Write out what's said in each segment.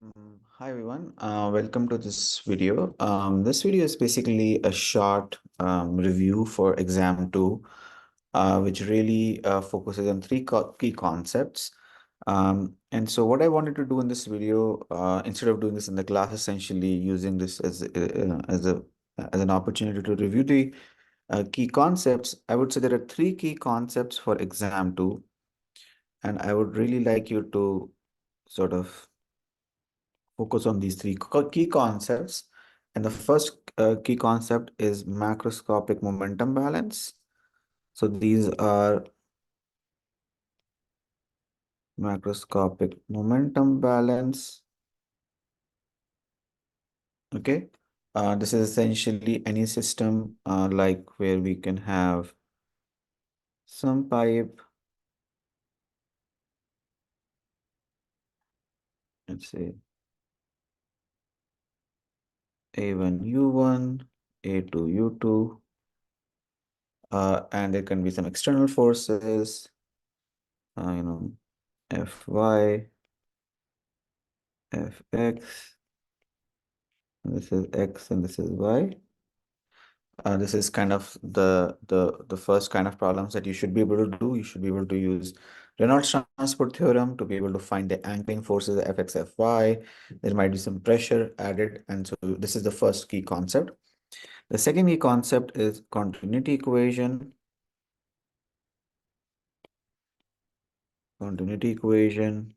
Hi everyone, welcome to this video. This video is basically a short review for exam 2, which really focuses on three key concepts. And so what I wanted to do in this video, instead of doing this in the class, essentially using this as an opportunity to review the key concepts, I would say there are three key concepts for exam 2, and I would really like you to sort of focus on these three key concepts. And the first key concept is macroscopic momentum balance. So these are macroscopic momentum balance. Okay. This is essentially any system like where we can have some pipe, let's say A1 U1, A2 U2, and there can be some external forces, Fy, Fx, this is X and this is Y. This is kind of the first kind of problems that you should be able to do. You should be able to use Reynolds transport theorem to be able to find the anchoring forces Fx, Fy. There might be some pressure added, and so this is the first key concept. The second key concept is continuity equation. Continuity equation.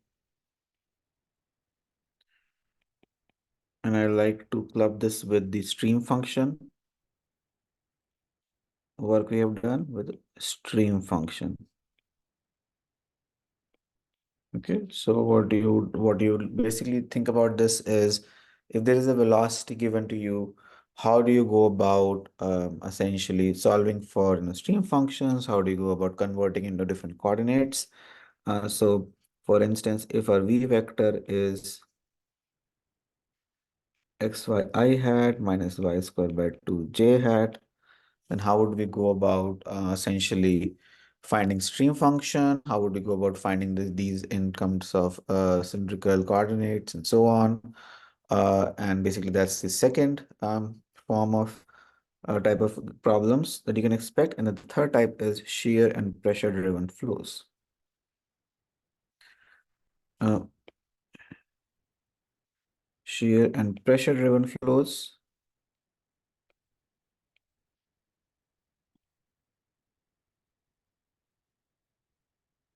And I like to club this with the stream function work we have done with stream function. Okay, so what you basically think about this is, if there is a velocity given to you, how do you go about essentially solving for stream functions? How do you go about converting into different coordinates? So for instance, if our v vector is xy I hat minus y squared by 2 j hat, then how would we go about essentially finding stream function? How would we go about finding these in terms of cylindrical coordinates and so on? And basically that's the second form of type of problems that you can expect. And the third type is shear and pressure driven flows. Uh, Shear and pressure driven flows.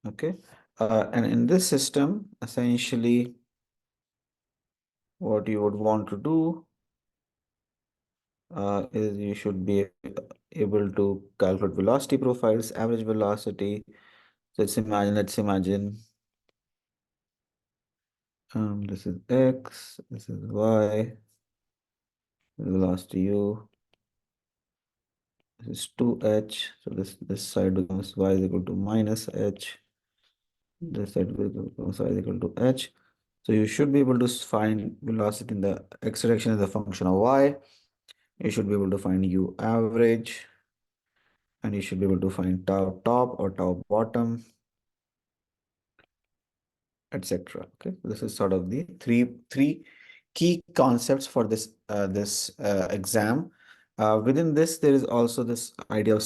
Okay. And in this system, essentially what you would want to do is you should be able to calculate velocity profiles, average velocity. So let's imagine this is x, this is y, velocity u, this is 2h. So this side becomes y is equal to minus h. This side becomes y is equal to h. So you should be able to find velocity in the x direction as a function of y. You should be able to find u average, and you should be able to find tau top or tau bottom, etc. Okay, this is sort of the three key concepts for this exam. Within this, there is also this idea of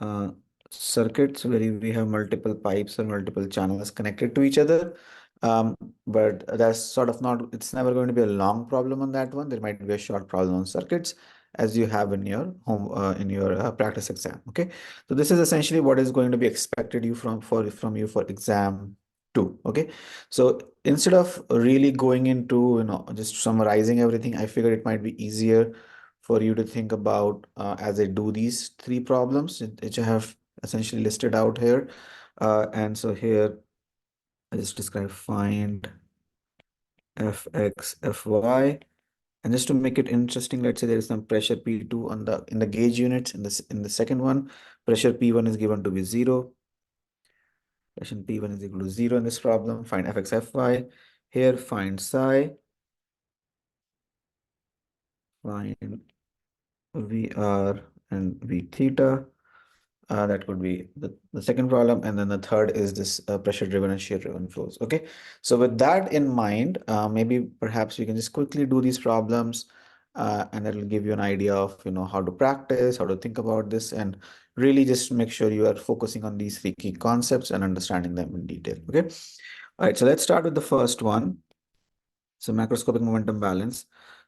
uh, circuits where we have multiple pipes or multiple channels connected to each other. But that's sort of not, it's never going to be a long problem on that one. There might be a short problem on circuits as you have in your home in your practice exam. Okay, so this is essentially what is going to be expected from you for exam 2. Okay, so instead of really going into just summarizing everything, I figured it might be easier for you to think about as I do these three problems which I have essentially listed out here. And so here I just describe find fx, fy. And just to make it interesting, let's say there is some pressure P2 on the in the gauge units. In the second one, pressure P1 is given to be 0. Pressure P1 is equal to 0 in this problem. Find fx, fy. Here find psi. Find VR and V theta. That could be the second problem. And then the third is this pressure driven and shear driven flows. Okay. So with that in mind, maybe perhaps we can just quickly do these problems and that'll give you an idea of, how to practice, how to think about this, and really just make sure you are focusing on these three key concepts and understanding them in detail. Okay. All right. So let's start with the first one. So macroscopic momentum balance.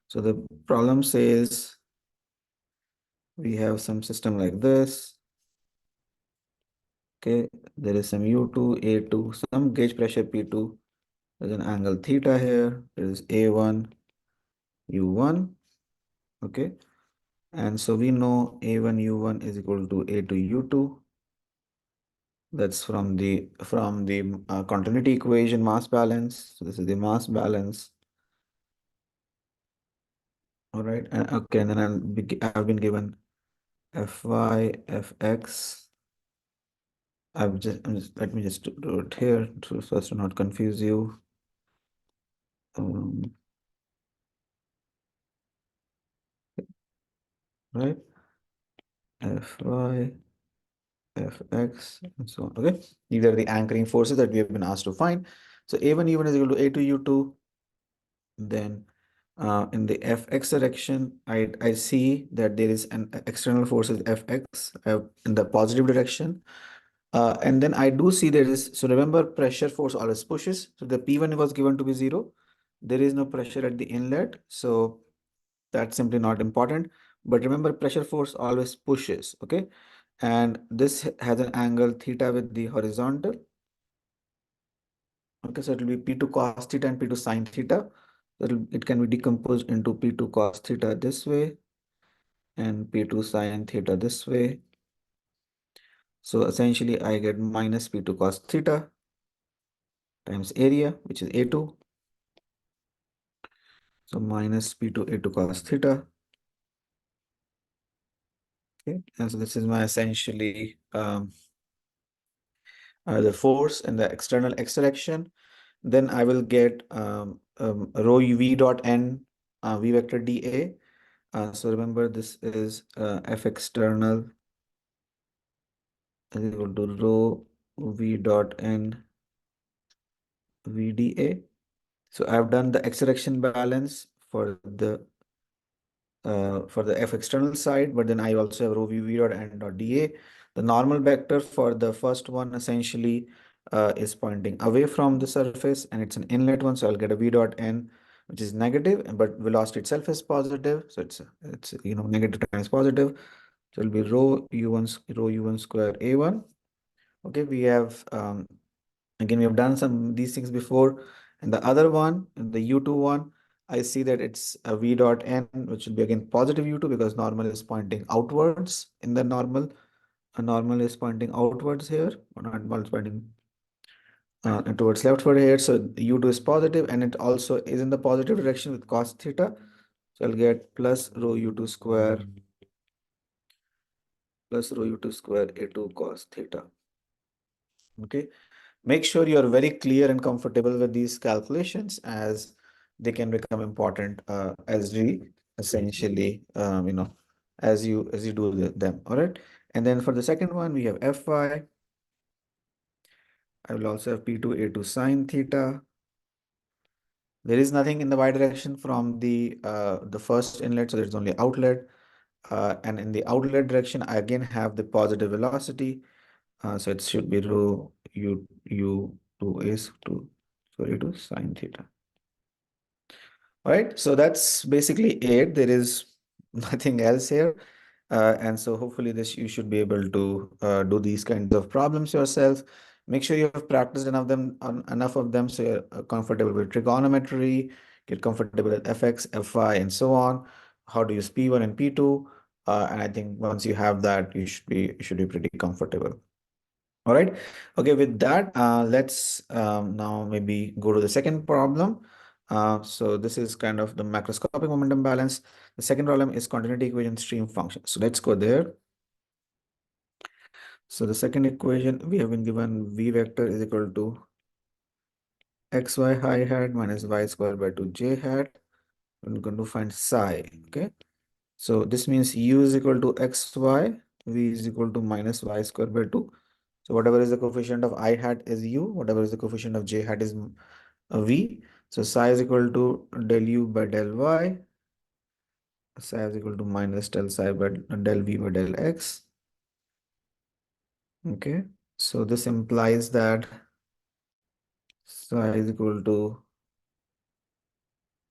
So the problem says we have some system like this. Okay, there is some U2, A2, some gauge pressure P2. There's an angle theta here. There is A1, U1. Okay, and so we know A1, U1 is equal to A2, U2. That's from the continuity equation mass balance. So this is the mass balance. All right, and okay, and then I've been given Fy, Fx. Let me just do it here so as to not confuse you. Right, Fy, Fx, and so on. Okay, these are the anchoring forces that we have been asked to find. So A1 U1 is equal to A2 U2. Then in the Fx direction, I see that there is an external forces Fx in the positive direction. And then I do see there is, so remember pressure force always pushes. So the P1 was given to be 0. There is no pressure at the inlet. So that's simply not important. But remember pressure force always pushes. Okay. And this has an angle theta with the horizontal. Okay, so it will be P2 cos theta and P2 sin theta. It can be decomposed into P2 cos theta this way and P2 sin theta this way. So essentially I get minus P2 cos theta times area, which is A2. So minus P2 A2 cos theta. Okay, and so this is my essentially the force in the external x direction. Then I will get rho v dot n v vector dA. So remember this is F external is equal to rho v dot n VDA. So I've done the x direction balance for the F external side, but then I also have rho v dot n dot dA. The normal vector for the first one essentially is pointing away from the surface and it's an inlet one. So I'll get a v dot n, which is negative, but velocity itself is positive. So it's negative times positive. So it'll be rho u1 square a1. Okay, we have again we have done some these things before. And the other one, the u2 one, I see that it's a v dot n, which will be again positive u2 because normal is pointing outwards in the normal. A normal is pointing outwards here, or normal is pointing towards leftward here. So u2 is positive and it also is in the positive direction with cos theta. So I'll get plus rho u2 square plus rho u2 square a2 cos theta. Okay. Make sure you're very clear and comfortable with these calculations as they can become important as we essentially, as you do them. All right. And then for the second one, we have Fy. I will also have P2 A2 sine theta. There is nothing in the y direction from the first inlet, so there's only outlet. And in the outlet direction, I again have the positive velocity. So it should be rho u2 is to sorry to sine theta. All right, so that's basically it. There is nothing else here. And so hopefully this you should be able to do these kinds of problems yourself. Make sure you have practiced enough of them so you're comfortable with trigonometry, get comfortable with fx, fy, and so on. How to use P1 and P2. And I think once you have that, you should be pretty comfortable. All right. Okay, with that, let's now maybe go to the second problem. So this is kind of the macroscopic momentum balance. The second problem is continuity equation stream function. So let's go there. So the second equation we have been given v vector is equal to xy I hat minus y square by 2j hat. We're going to find psi. Okay. So this means u is equal to xy v is equal to minus y square by 2. So whatever is the coefficient of I hat is u, whatever is the coefficient of j hat is v. So psi is equal to del u by del y. Psi is equal to minus del psi by del v by del x. Okay. So this implies that psi is equal to,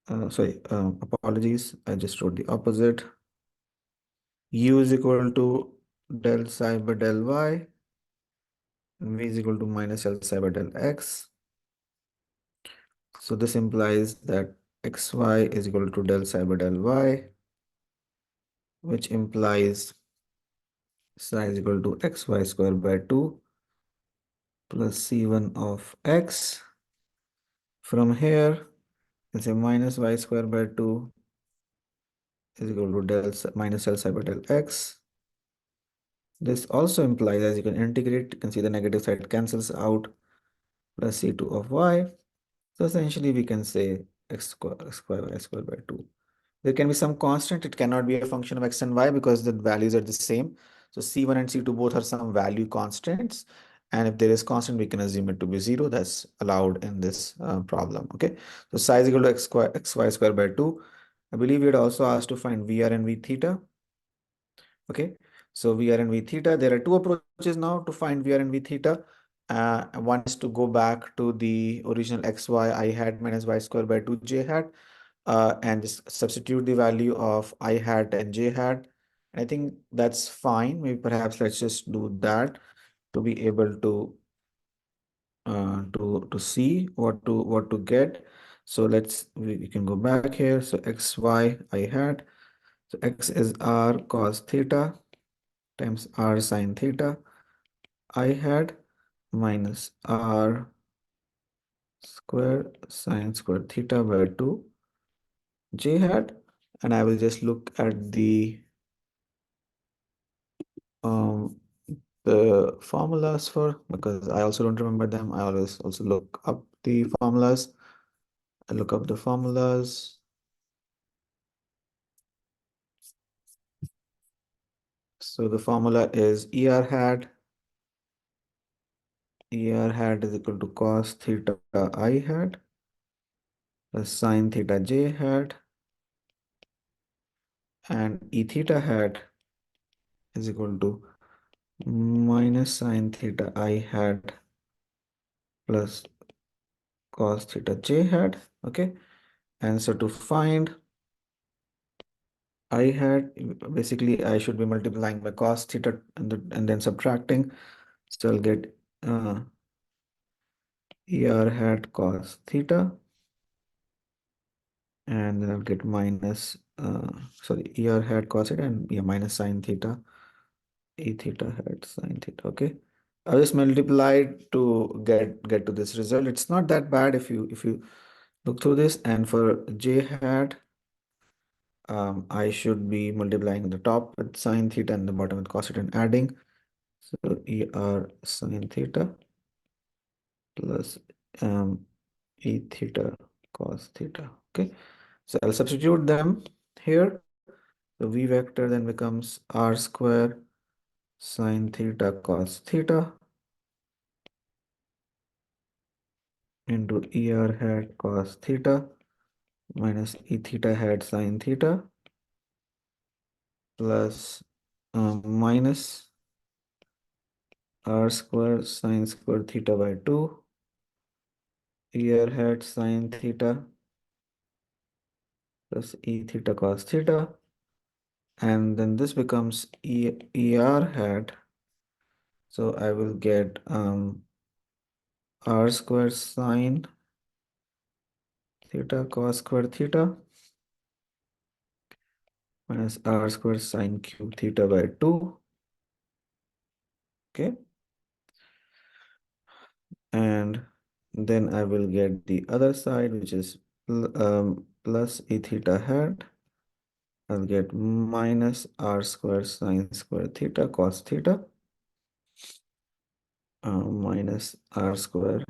apologies, I just wrote the opposite. U is equal to del psi by del y, and v is equal to minus del psi by del x. So this implies that xy is equal to del psi by del y, which implies psi is equal to xy square by 2 plus c1 of x. From here, it's a minus y square by 2 is equal to minus del psi by del x. This also implies, as you can integrate, you can see the negative side cancels out, plus c2 of y. So essentially we can say x square y square by 2. There can be some constant. It cannot be a function of x and y because the values are the same. So c1 and c2 both are some value constants. And if there is constant, we can assume it to be 0. That's allowed in this problem. Okay. So psi is equal to xy square by 2. I believe we had also asked to find VR and V theta. Okay. So VR and V theta, there are two approaches now to find VR and V theta. One is to go back to the original xy I hat minus y square by 2 j hat and just substitute the value of I hat and j hat. I think that's fine. Maybe perhaps let's just do that to be able to see what to get. So we can go back here. So xy I hat. So x is r cos theta times r sine theta I hat minus r square sine square theta by 2 j hat. And I will just look at um the formulas for, because I also don't remember them. I always also look up the formulas. I look up the formulas. So the formula is ER hat. ER hat is equal to cos theta I hat plus sine theta j hat, and E theta hat is equal to minus sine theta I hat plus cos theta j hat. Okay. And so to find I hat, basically I should be multiplying by cos theta and then subtracting. So I'll get ER hat cos theta, and then I'll get minus ER hat cos theta and minus sine theta, E theta hat sine theta. Okay. I just multiplied to get to this result. It's not that bad if you look through this. And for j hat, I should be multiplying the top with sine theta and the bottom with cos theta and adding. So ER sine theta plus E theta cos theta. Okay. So I'll substitute them here. So V vector then becomes R square sine theta cos theta into ER hat cos theta minus E theta hat sine theta plus minus R square sine square theta by 2 ER hat sine theta plus E theta cos theta, and then this becomes ER hat. So I will get R square sine theta cos square theta minus R square sine cube theta by 2. Okay. And then I will get the other side, which is plus E theta hat. I'll get minus R square sine square theta cos theta minus R square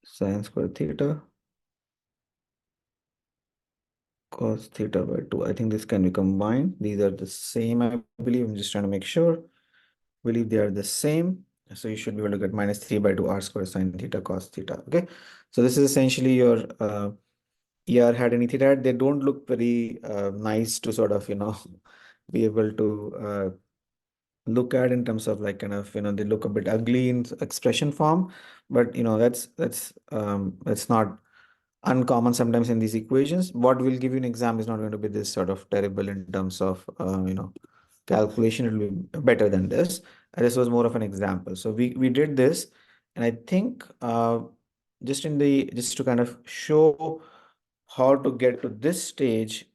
sine square theta cos theta by 2. I think this can be combined. These are the same, I believe. I'm just trying to make sure. Believe they are the same. So you should be able to get minus 3 by 2 r square sine theta cos theta. Okay. So this is essentially your ER hat and ET hat. They don't look very nice to sort of, be able to look at in terms of like kind of, they look a bit ugly in expression form, but that's not uncommon sometimes in these equations. What will give you an exam is not going to be this sort of terrible in terms of, calculation. It will be better than this. This was more of an example. So we did this, and I think just to kind of show how to get to this stage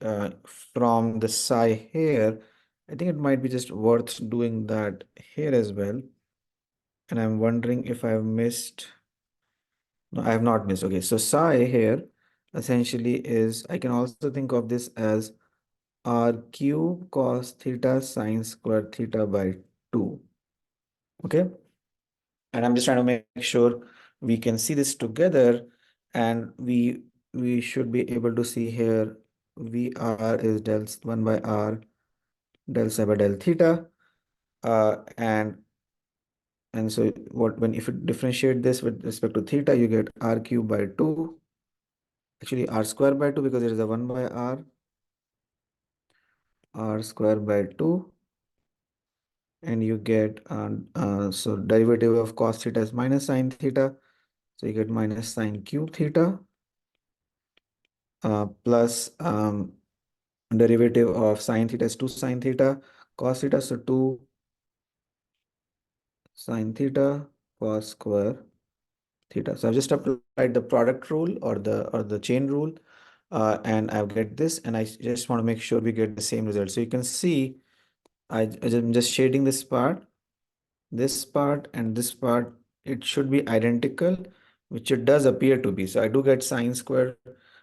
from the psi here, I think it might be just worth doing that here as well. And I'm wondering if I've missed. No, I have not missed. Okay, so psi here essentially is, I can also think of this as r cube cos theta sine square theta by 2. Okay. And I'm just trying to make sure we can see this together, and we should be able to see here VR is del 1 by r del psi by del theta. And so when if you differentiate this with respect to theta, you get r cube by 2, actually r square by 2, because it is a 1 by r square by 2, and you get so derivative of cos theta is minus sine theta, so you get minus sine cube theta plus derivative of sine theta is 2 sine theta cos theta, so 2 sine theta cos square theta. So I've just applied the product rule or the chain rule, and I've get this, and I just want to make sure we get the same result. So you can see I'm just shading this part, and this part, it should be identical, which it does appear to be. So I do get sine square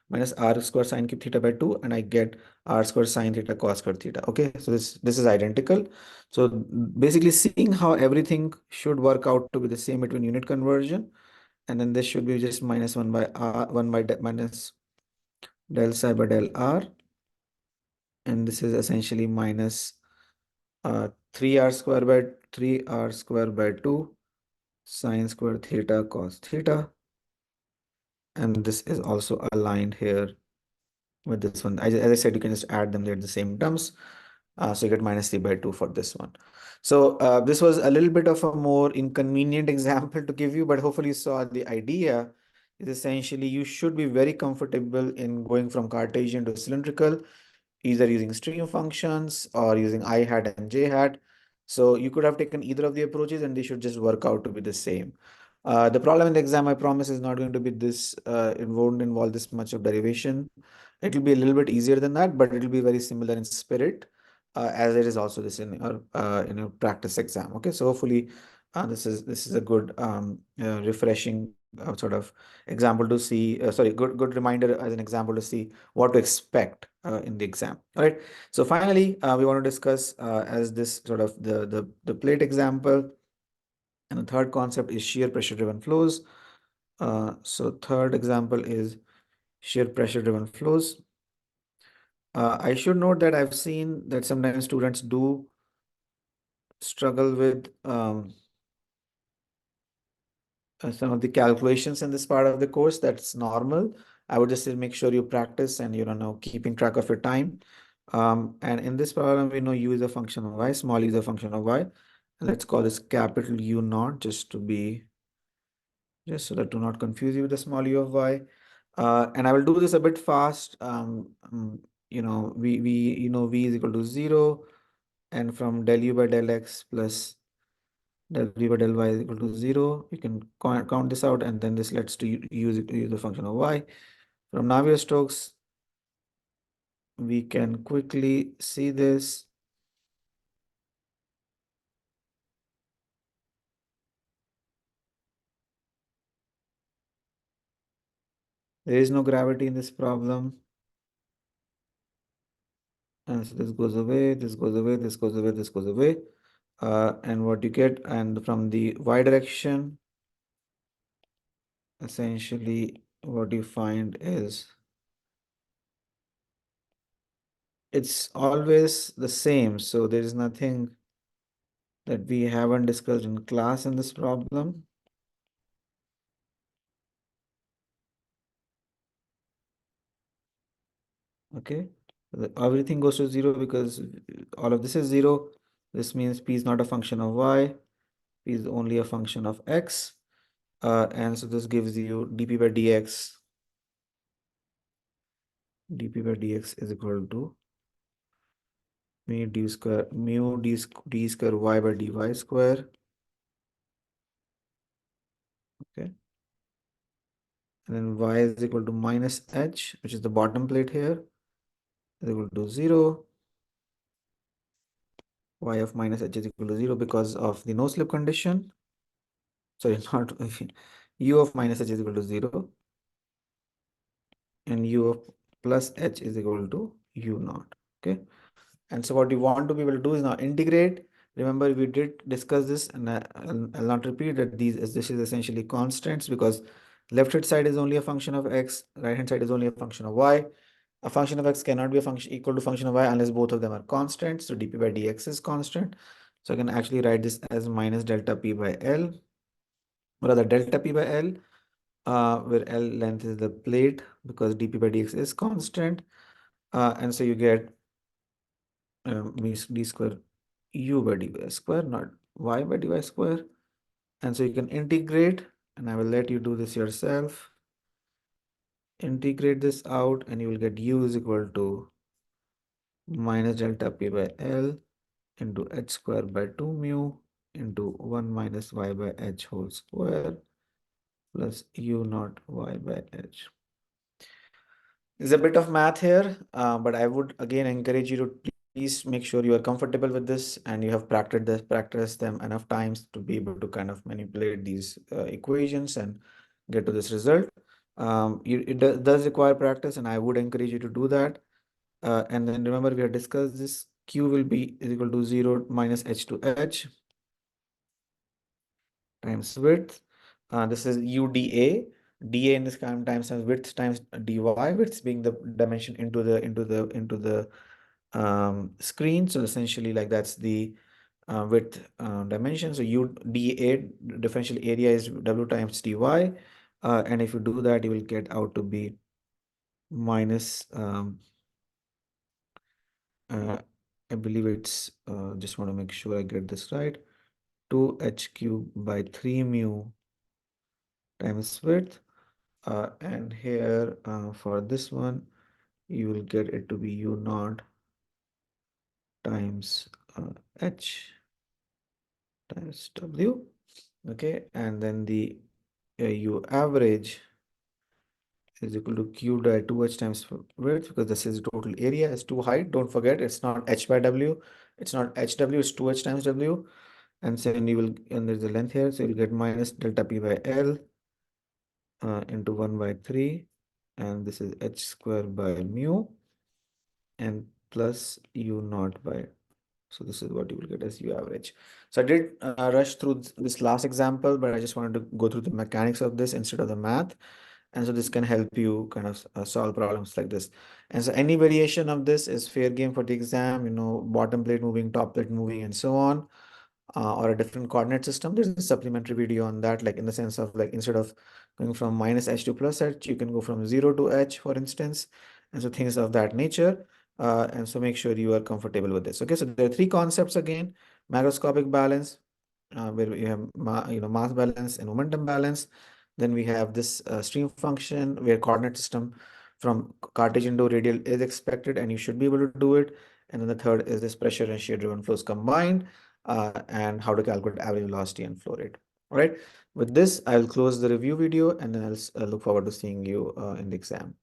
minus r square sine cube theta by 2, and I get r square sine theta cos square theta. Okay, so this is identical. So basically seeing how everything should work out to be the same between unit conversion, and then this should be just minus 1 by r, minus del psi by del r, and this is essentially minus 3r square by 3r square by 2 sine square theta cos theta, and this is also aligned here with this one. As I said, you can just add them, they're the same terms. So you get minus 3 by 2 for this one. So this was a little bit of a more inconvenient example to give you, but hopefully you saw the idea is essentially you should be very comfortable in going from Cartesian to cylindrical, either using stream functions or using I hat and J hat. So you could have taken either of the approaches and they should just work out to be the same. The problem in the exam, I promise, is not going to be this, it won't involve this much of derivation. It will be a little bit easier than that, but it will be very similar in spirit, as it is also this in a practice exam. Okay, so hopefully this is a good refreshing sort of example to see. Sorry, good reminder as an example to see what to expect in the exam. All right. So finally, we want to discuss as this sort of the plate example, and the third concept is shear pressure driven flows. So third example is shear pressure driven flows. I should note that I've seen that sometimes students do struggle with some of the calculations in this part of the course. That's normal. I would just say make sure you practice and you know keeping track of your time. And in this problem, we know u is a function of y, small u is a function of y. Let's call this capital U naught just so that to not confuse you with the small u of y. And I will do this a bit fast. V is equal to 0, and from del u by del x plus del v by del y is equal to 0. You can count this out, and then this lets to use the function of y. From Navier-Stokes, we can quickly see this. There is no gravity in this problem. And so this goes away, this goes away, this goes away, this goes away. And what you get, and from the y direction, essentially what you find is it's always the same. So there is nothing that we haven't discussed in class in this problem. Okay, everything goes to 0 because all of this is 0. This means p is not a function of y, p is only a function of x. And so this gives you dp by dx. dp by dx is equal to mu d square y by dy square. Okay, and then y is equal to minus h, which is the bottom plate here, is equal to 0. Y of minus h is equal to 0 because of the no slip condition. Sorry, not u of minus h is equal to 0, and u of plus h is equal to u naught. Okay, and so what you want to be able to do is now integrate. Remember, we did discuss this, and I'll not repeat that this is essentially constants, because left hand side is only a function of x, right hand side is only a function of y. A function of x cannot be a function equal to function of y unless both of them are constant. So dp by dx is constant. So I can actually write this as minus delta p by L, rather delta p by L, where L length is the plate because dp by dx is constant. And so you get means d square u by dy square, not y by dy square. And so you can integrate, and I will let you do this yourself. Integrate this out, and you will get u is equal to minus delta p by L into h square by 2 mu into 1 minus y by h whole square plus u naught y by h. There's a bit of math here, but I would again encourage you to please make sure you are comfortable with this and you have practiced them enough times to be able to kind of manipulate these equations and get to this result. It does require practice, and I would encourage you to do that. And then remember, we have discussed this. Q will be is equal to 0 minus h to h times width. This is UDA. dA in this times width times dy, width being the dimension into the screen. So essentially, like, that's the width dimension. So UDA differential area is W times dy, and if you do that, you will get out to be minus I believe it's just want to make sure I get this right, 2h cube by 3 mu times width. And here for this one, you will get it to be u naught times h times w. Okay, and then the u average is equal to q by 2h times width, because this is total area is 2 height. Don't forget, it's not h by w, it's not hw, it's 2h times w. And then you will, and there's a length here, so you'll get minus delta p by L into 1 by 3, and this is h square by mu, and plus u naught by, so this is what you will get as u average. So I did rush through this last example, but I just wanted to go through the mechanics of this instead of the math. And so this can help you kind of solve problems like this. And so any variation of this is fair game for the exam, bottom plate moving, top plate moving, and so on. Or a different coordinate system. There's a supplementary video on that, like in the sense of, like, instead of going from minus h to plus h, you can go from 0 to h, for instance. And so things of that nature. And so make sure you are comfortable with this. Okay, so there are three concepts again: macroscopic balance, where we have mass balance and momentum balance. Then we have this stream function where coordinate system from Cartesian to radial is expected, and you should be able to do it. And then the third is this pressure and shear driven flows combined, and how to calculate average velocity and flow rate. All right. With this, I'll close the review video, and then I'll look forward to seeing you in the exam.